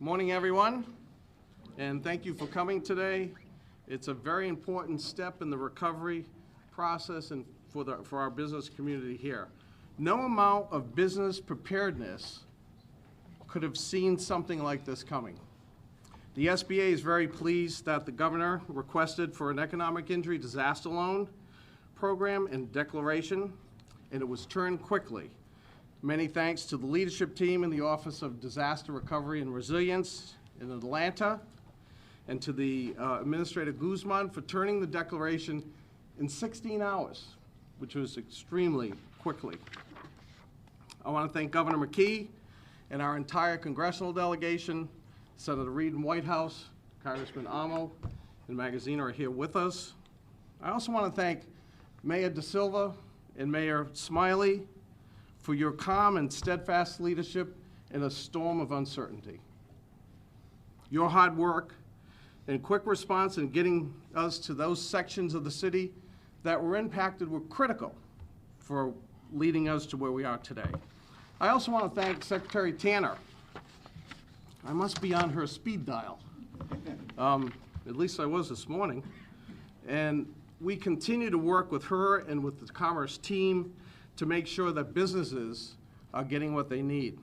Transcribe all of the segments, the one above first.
Morning, everyone, and thank you for coming today. It's a very important step in the recovery process and for our business community here. No amount of business preparedness could have seen something like this coming. The SBA is very pleased that the governor requested for an economic injury disaster loan program and declaration, and it was turned quickly. Many thanks to the leadership team in the Office of Disaster Recovery and Resilience in Atlanta, and to the Administrator Guzman for turning the declaration in 16 hours, which was extremely quickly. I want to thank Governor McKee and our entire congressional delegation. Senator Reid in White House, Congressman Amo and Magaziner are here with us. I also want to thank Mayor De Silva and Mayor Smiley for your calm and steadfast leadership in a storm of uncertainty. Your hard work and quick response in getting us to those sections of the city that were impacted were critical for leading us to where we are today. I also want to thank Secretary Tanner. I must be on her speed dial. At least I was this morning. And we continue to work with her and with the Commerce team to make sure that businesses are getting what they need.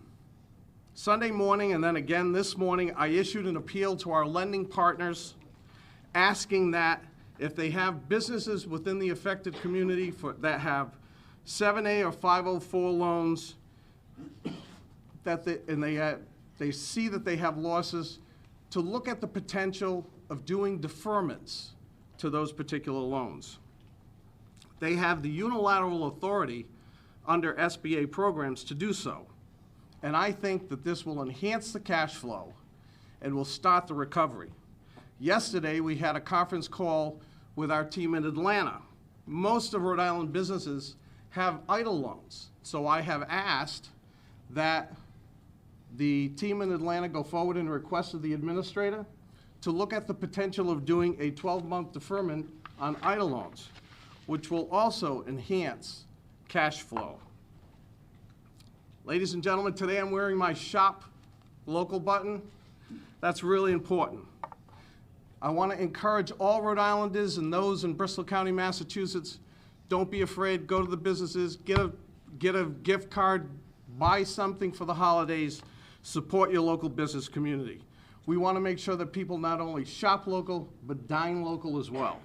Sunday morning and then again this morning, I issued an appeal to our lending partners asking that if they have businesses within the affected community that have 7A or 504 loans, that they see that they have losses, to look at the potential of doing deferments to those particular loans. They have the unilateral authority under SBA programs to do so. And I think that this will enhance the cash flow and will start the recovery. Yesterday, we had a conference call with our team in Atlanta. Most of Rhode Island businesses have idle loans. So I have asked that the team in Atlanta go forward and requested the administrator to look at the potential of doing a 12-month deferment on idle loans, which will also enhance cash flow. Ladies and gentlemen, today I'm wearing my Shop Local button. That's really important. I want to encourage all Rhode Islanders and those in Bristol County, Massachusetts, don't be afraid, go to the businesses, get a gift card, buy something for the holidays, support your local business community. We want to make sure that people not only shop local, but dine local as well.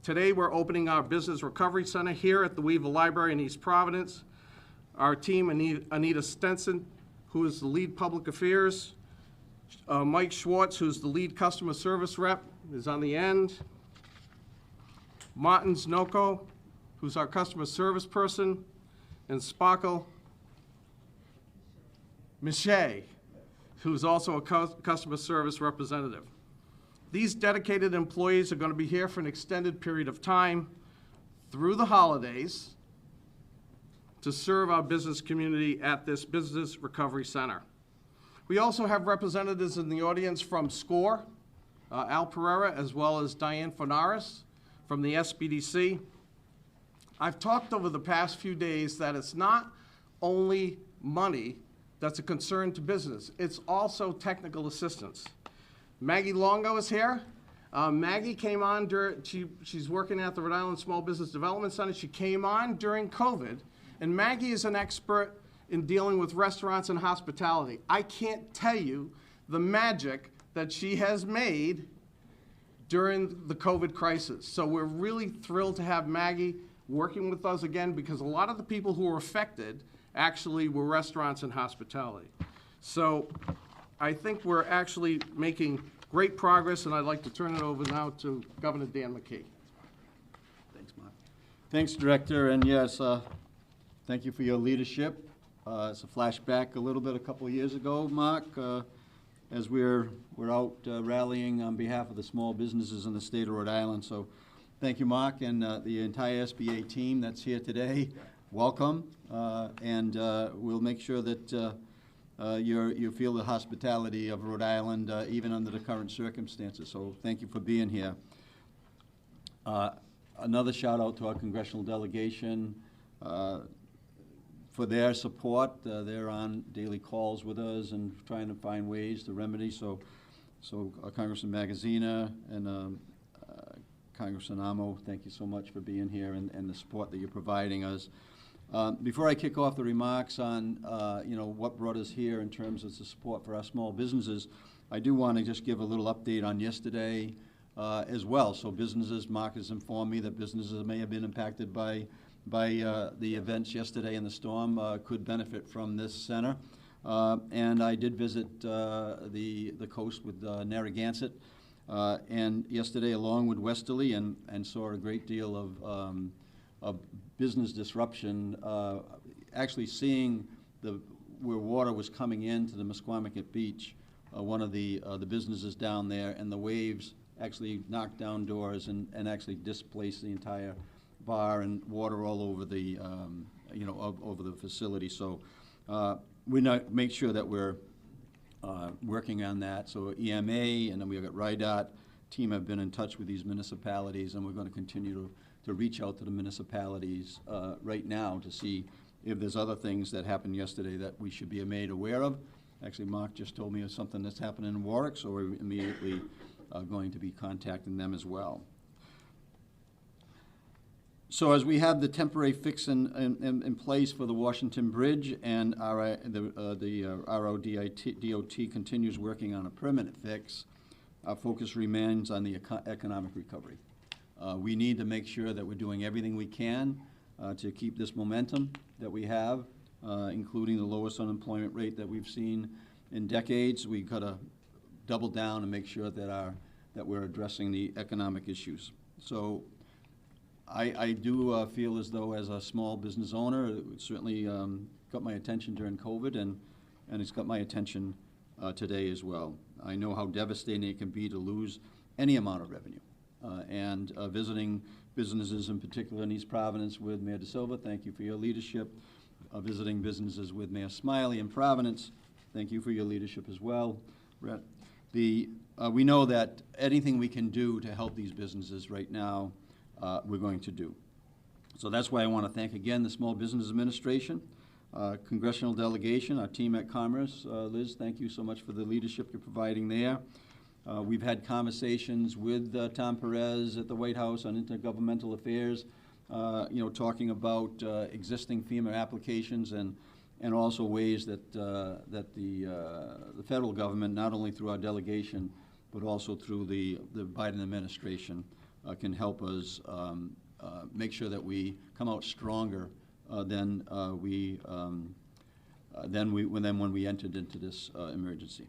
Today, we're opening our Business Recovery Center here at the Weaver Library in East Providence. Our team, Anita Stenson, who is the lead public affairs, Mike Schwartz, who's the lead customer service rep, is on the end. Martin Znoko, who's our customer service person, and Sparkle Miche, who's also a customer service representative. These dedicated employees are going to be here for an extended period of time through the holidays to serve our business community at this Business Recovery Center. We also have representatives in the audience from SCORE, Al Pereira, as well as Diane Fornaris from the SBDC. I've talked over the past few days that it's not only money that's a concern to business, it's also technical assistance. Maggie Longo is here. Maggie came on she's working at the Rhode Island Small Business Development Center. She came on during COVID, and Maggie is an expert in dealing with restaurants and hospitality. I can't tell you the magic that she has made during the COVID crisis. So we're really thrilled to have Maggie working with us again, because a lot of the people who were affected actually were restaurants and hospitality. So I think we're actually making great progress, and I'd like to turn it over now to Governor Dan McKee. Thanks, Mark. Thanks, Director, and yes, thank you for your leadership. It's a flashback a couple of years ago, Mark, as we're out rallying on behalf of the small businesses in the state of Rhode Island. So thank you, Mark, and the entire SBA team that's here today. Welcome, and we'll make sure that you feel the hospitality of Rhode Island, even under the current circumstances. So thank you for being here. Another shout out to our congressional delegation. for their support. They're on daily calls with us and trying to find ways to remedy. So Congressman Magaziner and Congressman Amo, thank you so much for being here and the support that you're providing us. Before I kick off the remarks on what brought us here in terms of the support for our small businesses, I do want to just give a little update on yesterday as well. So businesses, Mark has informed me that businesses may have been impacted by the events yesterday in the storm could benefit from this center. And I did visit the coast with Narragansett and yesterday along with Westerly and saw a great deal of business disruption, actually seeing where water was coming into the Musquamacut Beach, one of the businesses down there, and the waves actually knocked down doors and actually displaced the entire bar and water all over the over the facility. So we make sure that we're working on that. So EMA and then we've got RIDOT team have been in touch with these municipalities, and we're going to continue to reach out to the municipalities right now to see if there's other things that happened yesterday that we should be made aware of. Actually, Mark just told me of something that's happening in Warwick, so we're immediately going to be contacting them as well. So as we have the temporary fix in place for the Washington Bridge, and the RODOT continues working on a permanent fix, our focus remains on the economic recovery. We need to make sure that we're doing everything we can to keep this momentum that we have, including the lowest unemployment rate that we've seen in decades. We've got to double down and make sure that we're addressing the economic issues. So I do feel as though, as a small business owner, it certainly got my attention during COVID, and it's got my attention today as well. I know how devastating it can be to lose any amount of revenue. And visiting businesses, in particular in East Providence with Mayor DeSilva, thank you for your leadership. Visiting businesses with Mayor Smiley in Providence, thank you for your leadership as well, Brett. We know that anything we can do to help these businesses right now, we're going to do. So that's why I want to thank again the Small Business Administration, Congressional Delegation, our team at Commerce. Liz, thank you so much for the leadership you're providing there. We've had conversations with Tom Perez at the White House on intergovernmental affairs, talking about existing FEMA applications and also ways that the federal government, not only through our delegation, but also through the Biden administration, can help us make sure that we come out stronger than when we entered into this emergency.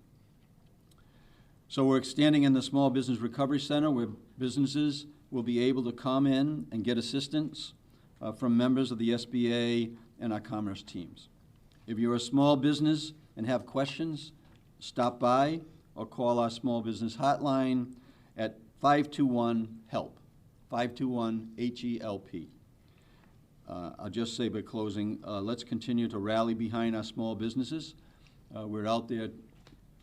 So we're extending in the Small Business Recovery Center, where businesses will be able to come in and get assistance from members of the SBA and our commerce teams. If you're a small business and have questions, stop by or call our small business hotline at 521-HELP, 521-HELP. I'll just say by closing, let's continue to rally behind our small businesses. We're out there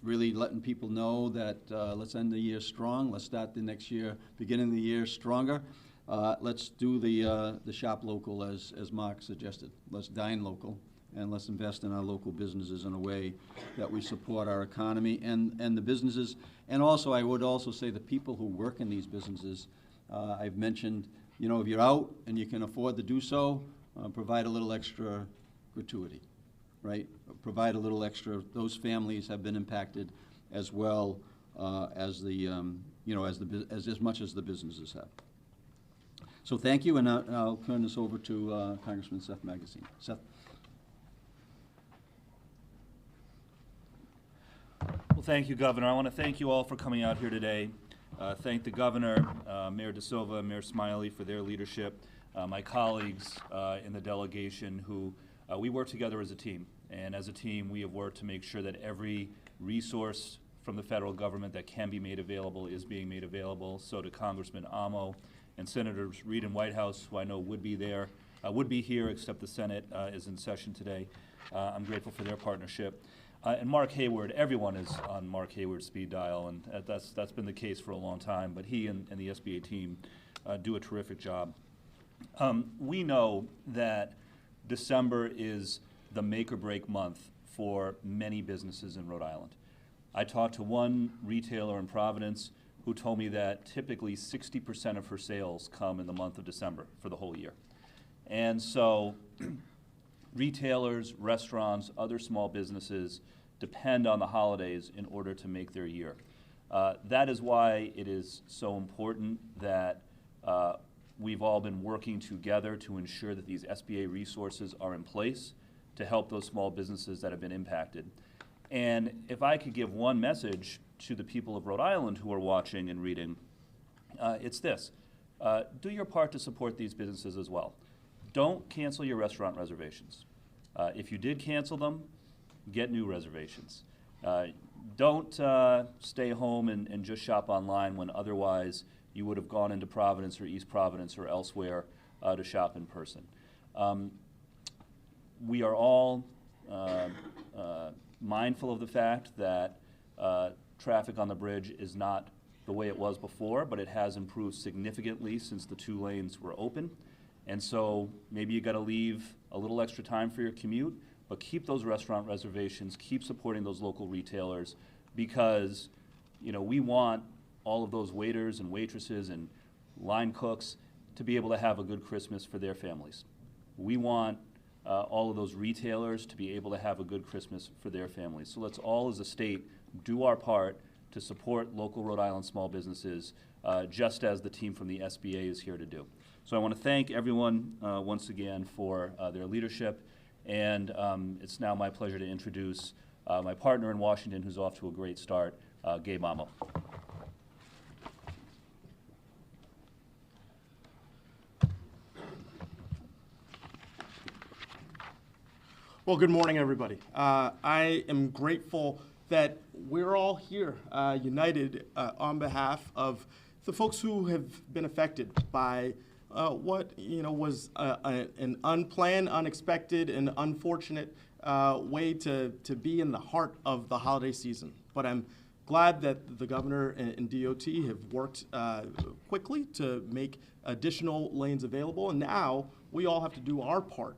really letting people know that let's end the year strong. Let's start the next year, beginning of the year stronger. Let's do the shop local, as Mark suggested. Let's dine local, and let's invest in our local businesses in a way that we support our economy and the businesses. And also, I would also say the people who work in these businesses. I've mentioned, if you're out and you can afford to do so, provide a little extra gratuity, right? Provide a little extra. Those families have been impacted as well as as much as the businesses have. So thank you, and I'll turn this over to Congressman Seth Magaziner. Seth. Well, thank you, Governor. I want to thank you all for coming out here today. Thank the Governor, Mayor DeSilva, Mayor Smiley for their leadership, my colleagues in the delegation who we work together as a team. And as a team, we have worked to make sure that every resource from the federal government that can be made available is being made available. So to Congressman Amo and Senators Reid and Whitehouse, who I know would be here, except the Senate is in session today. I'm grateful for their partnership. And Mark Hayward, everyone is on Mark Hayward's speed dial, and that's been the case for a long time, but he and the SBA team do a terrific job. We know that December is the make or break month for many businesses in Rhode Island. I talked to one retailer in Providence who told me that typically 60% of her sales come in the month of December for the whole year. And so retailers, restaurants, other small businesses depend on the holidays in order to make their year. That is why it is so important that we've all been working together to ensure that these SBA resources are in place to help those small businesses that have been impacted. And if I could give one message to the people of Rhode Island who are watching and reading, it's this. Do your part to support these businesses as well. Don't cancel your restaurant reservations. If you did cancel them, get new reservations. Don't stay home and just shop online when otherwise you would have gone into Providence or East Providence or elsewhere to shop in person. We are all mindful of the fact that traffic on the bridge is not the way it was before, but it has improved significantly since the 2 lanes were open. And so maybe you got to leave a little extra time for your commute, but keep those restaurant reservations, keep supporting those local retailers, because we want all of those waiters and waitresses and line cooks to be able to have a good Christmas for their families. We want all of those retailers to be able to have a good Christmas for their families. So let's all as a state do our part to support local Rhode Island small businesses, just as the team from the SBA is here to do. So I want to thank everyone once again for their leadership, and it's now my pleasure to introduce my partner in Washington, who's off to a great start, Gabe Amo. Well, good morning, everybody. I am grateful that we're all here united on behalf of the folks who have been affected by what was an unplanned, unexpected, and unfortunate way to be in the heart of the holiday season. But I'm glad that the governor and DOT have worked quickly to make additional lanes available, and now we all have to do our part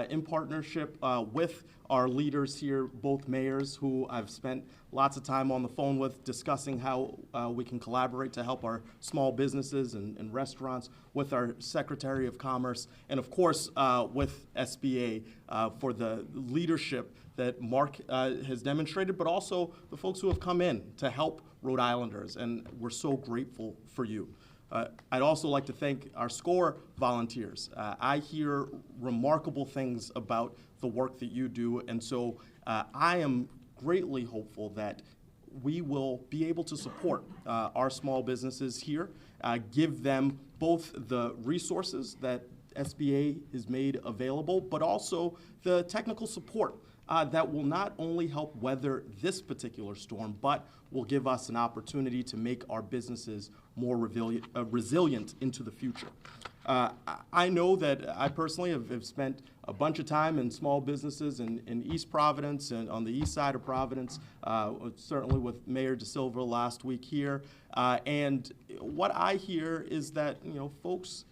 in partnership with our leaders here, both mayors who I've spent lots of time on the phone with discussing how we can collaborate to help our small businesses and restaurants, with our Secretary of Commerce, and of course with SBA for the leadership that Mark has demonstrated, but also the folks who have come in to help Rhode Islanders, and we're so grateful for you. I'd also like to thank our SCORE volunteers. I hear remarkable things about the work that you do, and so I am greatly hopeful that we will be able to support our small businesses here, give them both the resources that SBA has made available, but also the technical support that will not only help weather this particular storm, but will give us an opportunity to make our businesses more resilient into the future. I know that I personally have spent a bunch of time in small businesses in East Providence and on the east side of Providence, certainly with Mayor DeSilva last week here. And what I hear is that folks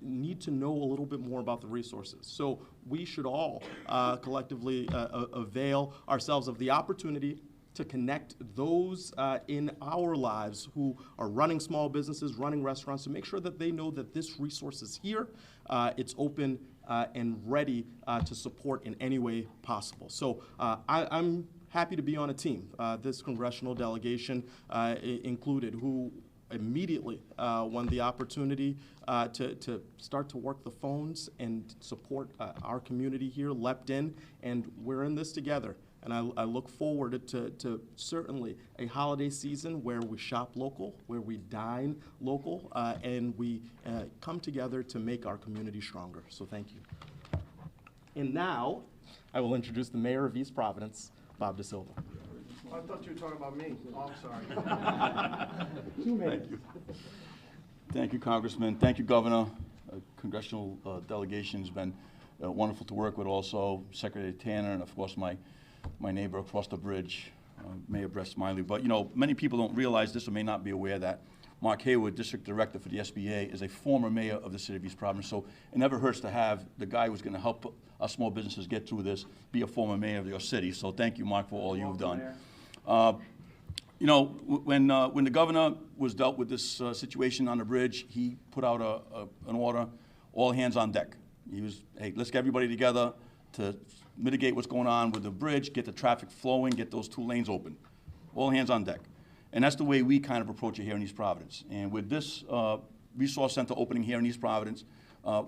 need to know a little bit more about the resources. So we should all collectively avail ourselves of the opportunity to connect those in our lives who are running small businesses, running restaurants, to make sure that they know that this resource is here, it's open and ready to support in any way possible. So I'm happy to be on a team, this congressional delegation included, who immediately when the opportunity to start to work the phones and support our community here leapt in, and we're in this together. And I look forward to certainly a holiday season where we shop local, where we dine local, and we come together to make our community stronger. So thank you. And now I will introduce the Mayor of East Providence, Bob DeSilva. I thought you were talking about me. Oh, I'm sorry. Thank you. Thank you, Congressman. Thank you, Governor. Congressional delegation's been wonderful to work with also. Secretary Tanner, and of course my neighbor across the bridge, Mayor Brett Smiley. But many people don't realize this or may not be aware that Mark Haywood, District Director for the SBA, is a former mayor of the city of East Providence. So it never hurts to have the guy who's going to help our small businesses get through this be a former mayor of your city. So thank you, Mark, for all you've done. You know, when the governor was dealt with this situation on the bridge, he put out an order, all hands on deck. He was, hey, let's get everybody together to mitigate what's going on with the bridge, get the traffic flowing, get those 2 lanes open. All hands on deck. And that's the way we kind of approach it here in East Providence. And with this resource center opening here in East Providence,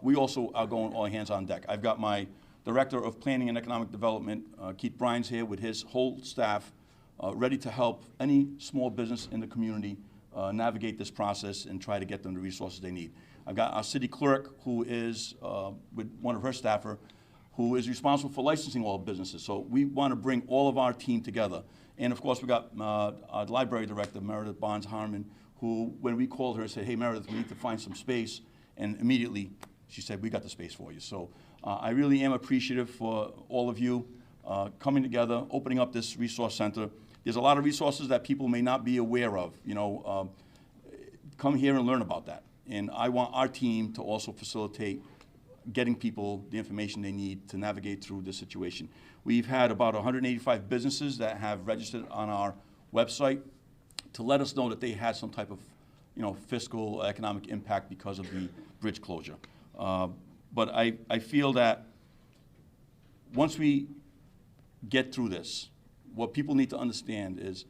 we also are going all hands on deck. I've got my Director of Planning and Economic Development, Keith Brines, here with his whole staff, ready to help any small business in the community navigate this process and try to get them the resources they need. I've got our city clerk, who is with one of her staffer, who is responsible for licensing all businesses. So we want to bring all of our team together. And of course, we got our library director, Meredith Bonds-Harmon, who, when we called her, said, hey, Meredith, we need to find some space. And immediately, she said, we got the space for you. So I really am appreciative for all of you coming together, opening up this resource center. There's a lot of resources that people may not be aware of. You know, come here and learn about that. And I want our team to also facilitate getting people the information they need to navigate through this situation. We've had about 185 businesses that have registered on our website to let us know that they had some type of, you know, fiscal economic impact because of the bridge closure. But I feel that once we get through this, what people need to understand is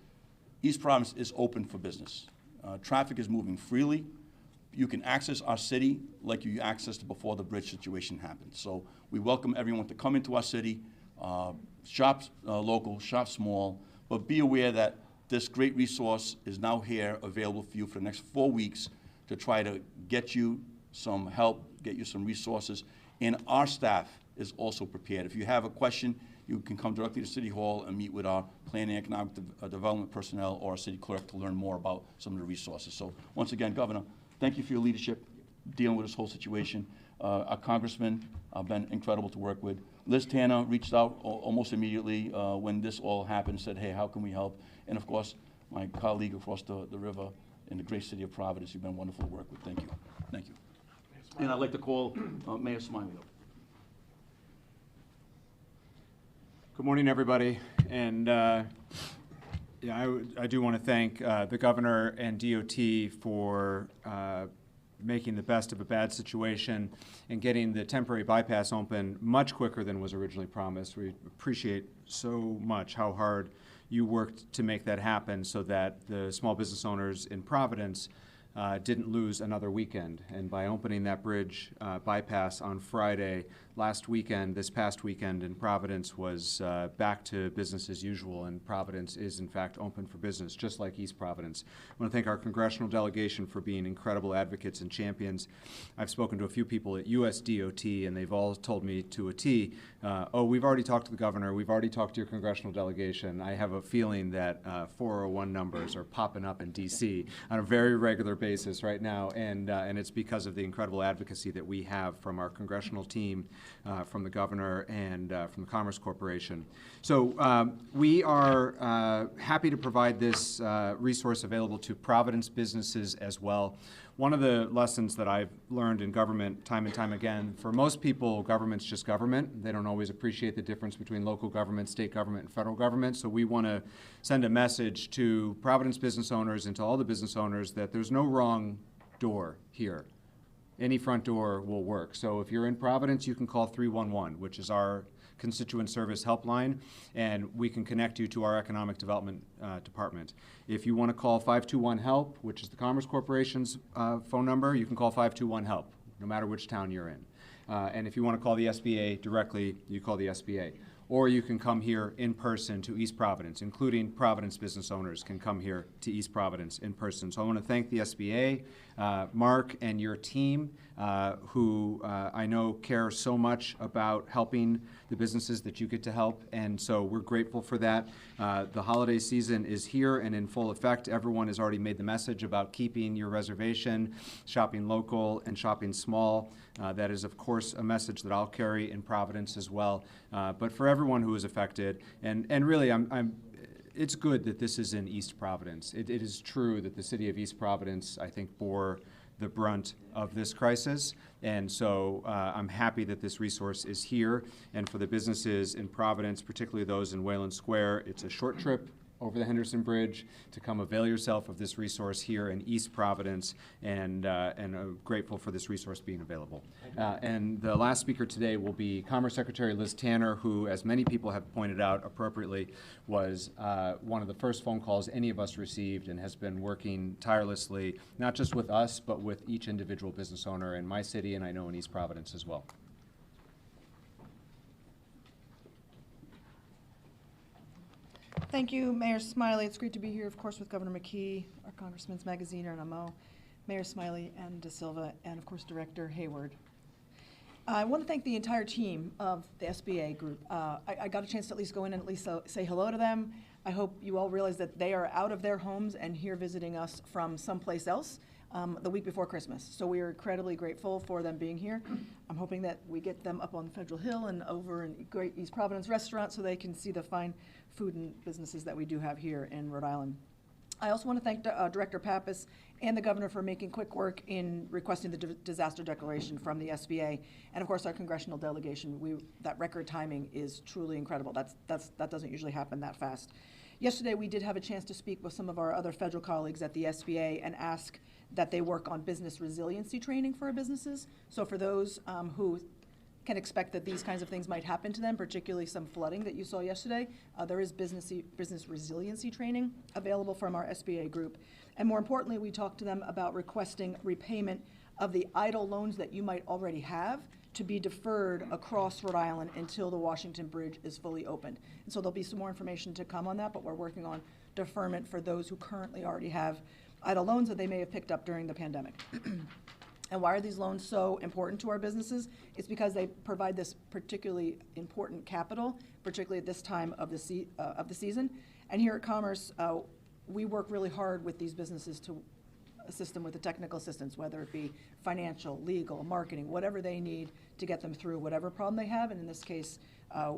East Providence is open for business. Traffic is moving freely. You can access our city like you accessed before the bridge situation happened. So we welcome everyone to come into our city, shop local, shop small, but be aware that this great resource is now here available for you for the next 4 weeks to try to get you some help, get you some resources. And our staff is also prepared. If you have a question, you can come directly to City Hall and meet with our planning and economic development personnel or our city clerk to learn more about some of the resources. So once again, Governor, thank you for your leadership dealing with this whole situation. Our congressmen have been incredible to work with. Liz Tanner reached out almost immediately when this all happened, said, hey, how can we help? And of course, my colleague across the river in the great city of Providence, you've been wonderful to work with. Thank you. Thank you. And I'd like to call Mayor Smiley up. Good morning, everybody. And yeah, I do want to thank the governor and DOT for making the best of a bad situation and getting the temporary bypass open much quicker than was originally promised. We appreciate so much how hard you worked to make that happen so that the small business owners in Providence didn't lose another weekend. And by opening that bridge bypass on Friday, this past weekend in Providence was back to business as usual, and Providence is in fact open for business, just like East Providence. I want to thank our congressional delegation for being incredible advocates and champions. I've spoken to a few people at USDOT, and they've all told me to a T, oh, we've already talked to the governor, we've already talked to your congressional delegation. I have a feeling that 401 numbers are popping up in DC on a very regular basis right now, and it's because of the incredible advocacy that we have from our congressional team, from the governor, and from the Commerce Corporation. So we are happy to provide this resource available to Providence businesses as well. One of the lessons that I've learned in government time and time again, for most people, government's just government. They don't always appreciate the difference between local government, state government, and federal government. So we want to send a message to Providence business owners and to all the business owners that there's no wrong door here. Any front door will work. So if you're in Providence, you can call 311, which is our constituent service helpline, and we can connect you to our economic development department. If you want to call 521-HELP, which is the Commerce Corporation's phone number, you can call 521-HELP, no matter which town you're in. And if you want to call the SBA directly, you call the SBA. Or you can come here in person to East Providence, including Providence business owners can come here to East Providence in person. So I want to thank the SBA, Mark, and your team, who I know care so much about helping the businesses that you get to help, and so we're grateful for that. The holiday season is here and in full effect. Everyone has already made the message about keeping your reservation, shopping local, and shopping small. That is, of course, a message that I'll carry in Providence as well. But for everyone who is affected, and really, it's good that this is in East Providence. It is true that the city of East Providence, I think, bore the brunt of this crisis. And so I'm happy that this resource is here. And for the businesses in Providence, particularly those in Wayland Square, it's a short trip over the Henderson Bridge to come avail yourself of this resource here in East Providence, and grateful for this resource being available. And the last speaker today will be Commerce Secretary Liz Tanner, who, as many people have pointed out appropriately, was one of the first phone calls any of us received and has been working tirelessly, not just with us, but with each individual business owner in my city, and I know in East Providence as well. Thank you, Mayor Smiley. It's great to be here, of course, with Governor McKee, our Congressman's Magaziner and Amo, Mayor Smiley and De Silva, and of course, Director Hayward. I want to thank the entire team of the SBA group. I got a chance to at least go in and at least say hello to them. I hope you all realize that they are out of their homes and here visiting us from someplace else the week before Christmas. So we are incredibly grateful for them being here. I'm hoping that we get them up on Federal Hill and over in Great East Providence Restaurant so they can see the fine food and businesses that we do have here in Rhode Island. I also want to thank Director Pappas and the Governor for making quick work in requesting the disaster declaration from the SBA, and of course our congressional delegation. That record timing is truly incredible. That doesn't usually happen that fast. Yesterday we did have a chance to speak with some of our other federal colleagues at the SBA and ask that they work on business resiliency training for our businesses. So for those who can expect that these kinds of things might happen to them, particularly some flooding that you saw yesterday, there is business resiliency training available from our SBA group. And more importantly, we talked to them about requesting repayment of the idle loans that you might already have to be deferred across Rhode Island until the Washington Bridge is fully opened. And so there'll be some more information to come on that, but we're working on deferment for those who currently already have idle loans that they may have picked up during the pandemic. And why are these loans so important to our businesses? It's because they provide this particularly important capital, particularly at this time of the season. And here at Commerce, we work really hard with these businesses to assist them with the technical assistance, whether it be financial, legal, marketing, whatever they need to get them through whatever problem they have. And in this case,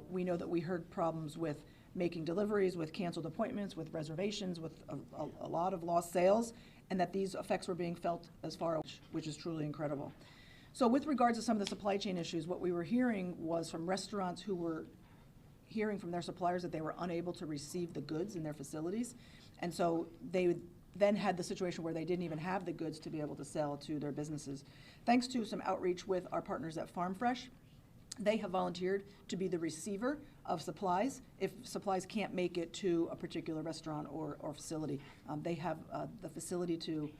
we know that we heard problems with making deliveries, with canceled appointments, with reservations, with a lot of lost sales, and that these effects were being felt as far, which is truly incredible. So with regards to some of the supply chain issues, what we were hearing was from restaurants who were hearing from their suppliers that they were unable to receive the goods in their facilities. And so they then had the situation where they didn't even have the goods to be able to sell to their businesses. Thanks to some outreach with our partners at Farm Fresh, they have volunteered to be the receiver of supplies if supplies can't make it to a particular restaurant or facility. They have the facility to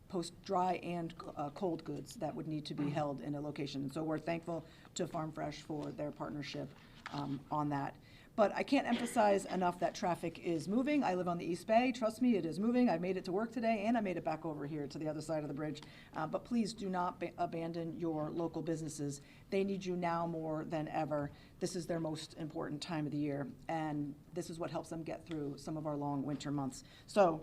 post dry and cold goods that would need to be held in a location. And so we're thankful to Farm Fresh for their partnership on that. But I can't emphasize enough that traffic is moving. I live on the East Bay. Trust me, it is moving. I made it to work today, and I made it back over here to the other side of the bridge. But please do not abandon your local businesses. They need you now more than ever. This is their most important time of the year, and this is what helps them get through some of our long winter months. So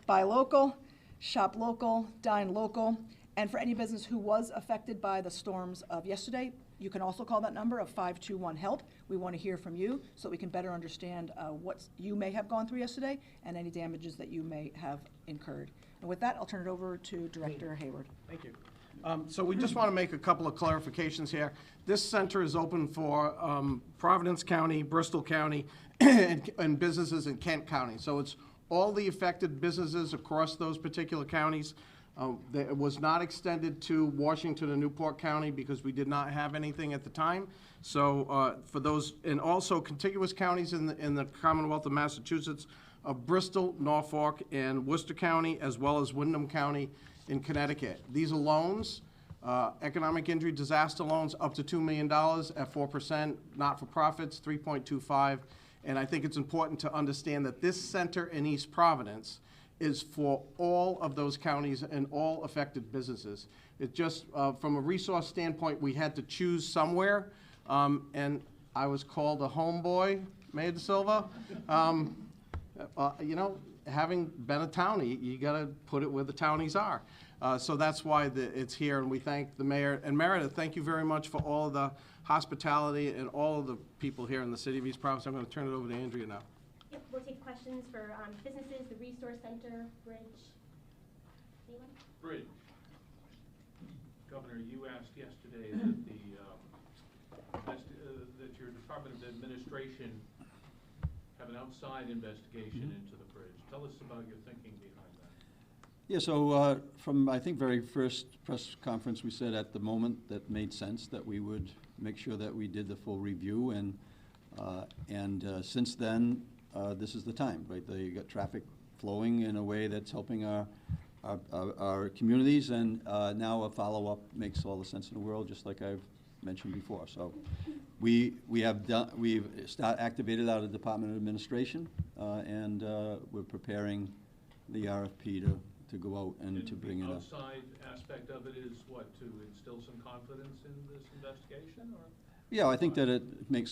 buy local, shop local, dine local, and for any business who was affected by the storms of yesterday, you can also call that number of 521-HELP. We want to hear from you so we can better understand what you may have gone through yesterday and any damages that you may have incurred. And with that, I'll turn it over to Director Hayward. Thank you. So we just want to make a couple of clarifications here. This center is open for Providence County, Bristol County, and businesses in Kent County. So it's all the affected businesses across those particular counties. It was not extended to Washington and Newport County because we did not have anything at the time. So for those, and also contiguous counties in the Commonwealth of Massachusetts, Bristol, Norfolk, and Worcester County, as well as Windham County in Connecticut. These are loans, economic injury disaster loans up to $2 million at 4%, not-for-profits 3.25. And I think it's important to understand that this center in East Providence is for all of those counties and all affected businesses. It just, from a resource standpoint, we had to choose somewhere, and I was called a homeboy, Mayor De Silva. You know, having been a townie, you gotta put it where the townies are. So that's why it's here, and we thank the mayor. And Meredith, thank you very much for all of the hospitality and all of the people here in the city of East Providence. I'm gonna turn it over to Andrea now. Yep, we'll take questions for businesses, the resource center, bridge. Anyone? Bridge. Governor, you asked yesterday that that your Department of Administration have an outside investigation into the bridge. Tell us about your thinking behind that. Yeah, so from, I think, very first press conference, we said at the moment that made sense that we would make sure that we did the full review, and since then, this is the time, right? They got traffic flowing in a way that's helping our communities, and now a follow-up makes all the sense in the world, just like I've mentioned before. So we've activated out of the Department of Administration, and we're preparing the RFP to go out and to bring it up. The outside aspect of it is what, to instill some confidence in this investigation, or? Yeah, I think that it makes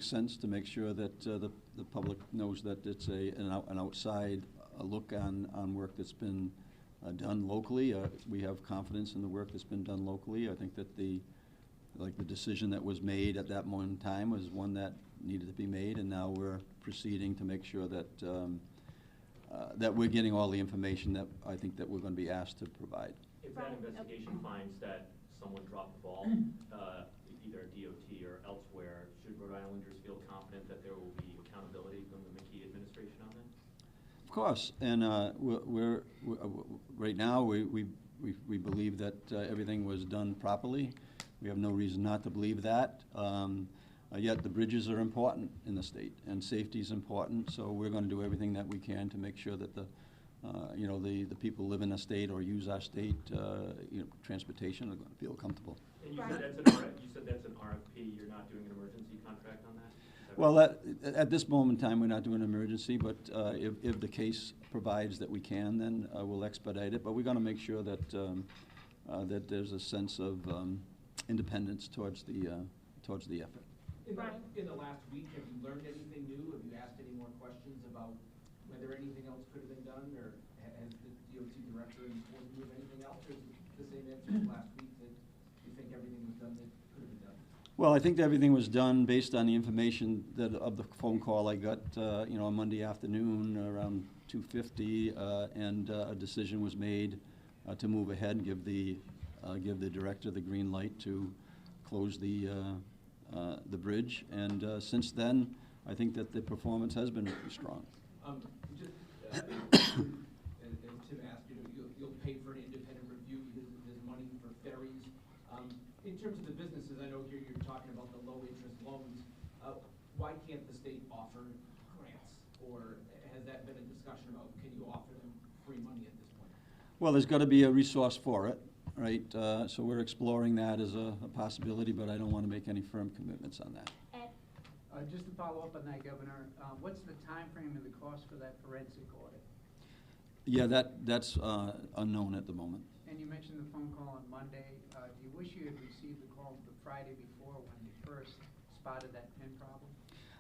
sense to make sure that the public knows that it's an outside look on work that's been done locally. We have confidence in the work that's been done locally. I think that the decision that was made at that moment in time was one that needed to be made, and now we're proceeding to make sure that that we're getting all the information that I think that we're going to be asked to provide. If that investigation finds that someone dropped the ball, either at DOT or elsewhere, should Rhode Islanders feel confident that there will be accountability from the McKee administration on that? Of course, and we're right now we believe that everything was done properly. We have no reason not to believe that. Yet the bridges are important in the state, and safety is important. So we're going to do everything that we can to make sure that the people live in the state or use our state, transportation are going to feel comfortable. And you said that's an RFP. You're not doing an emergency contract on that? Well, at this moment in time, we're not doing an emergency, but if the case provides that we can, then we'll expedite it. But we're going to make sure that that there's a sense of independence towards the effort. In the last week, have you learned anything new? Have you asked any more questions about whether anything else could have been done, or has the DOT director informed you of anything else, or is it the same answer as last week that you think everything was done that could have been done? Well, I think that everything was done based on the information of the phone call I got, on Monday afternoon around 2:50, and a decision was made to move ahead and give the director the green light to close the bridge. And since then, I think that the performance has been really strong. As Tim asked, you'll pay for an independent review because there's money for ferries. In terms of the businesses, I know here you're talking about the low interest loans. Why can't the state offer grants, or has that been a discussion about can you offer them free money at this point? Well, there's got to be a resource for it, right? So we're exploring that as a possibility, but I don't want to make any firm commitments on that. Just to follow up on that, Governor, what's the time frame and the cost for that forensic audit? Yeah, that's unknown at the moment. And you mentioned the phone call on Monday. Do you wish you had received the call the Friday before when you first spotted that pin problem?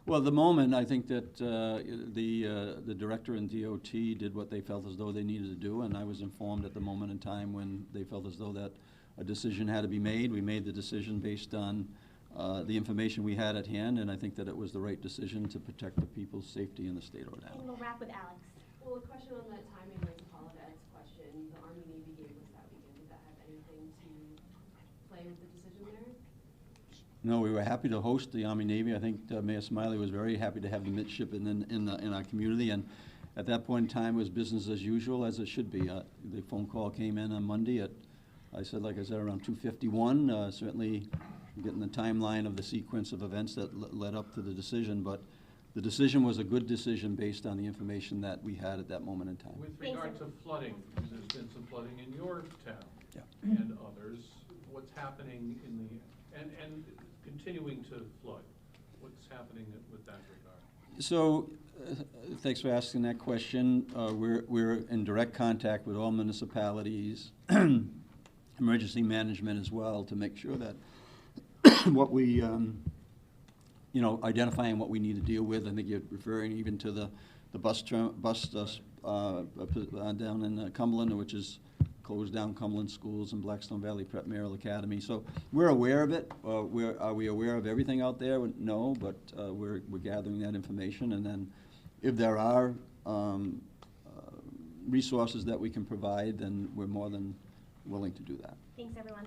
Well, at the moment, I think that the director and DOT did what they felt as though they needed to do, and I was informed at the moment in time when they felt as though that a decision had to be made. We made the decision based on the information we had at hand, and I think that it was the right decision to protect the people's safety in the state of Rhode Island. And we'll wrap with Alex. Well, a question on that timing was to follow Ed's question. The Army-Navy game was that weekend. Did that have anything to play with the decision there? No, we were happy to host the Army-Navy. I think Mayor Smiley was very happy to have the midshipmen in our community, and at that point in time, it was business as usual, as it should be. The phone call came in on Monday at, like I said, around 2:51. Certainly getting the timeline of the sequence of events that led up to the decision, but the decision was a good decision based on the information that we had at that moment in time. With regard to flooding, because there's been some flooding in your town Yeah. and others, what's happening and continuing to flood, what's happening with that regard? So, thanks for asking that question. We're in direct contact with all municipalities, emergency management as well, to make sure that what we, identifying what we need to deal with. I think you're referring even to the bus down in Cumberland, which is closed down Cumberland schools and Blackstone Valley Prep Merrill Academy. So we're aware of it. Are we aware of everything out there? No, but we're gathering that information, and then if there are resources that we can provide, then we're more than willing to do that. Thanks, everyone.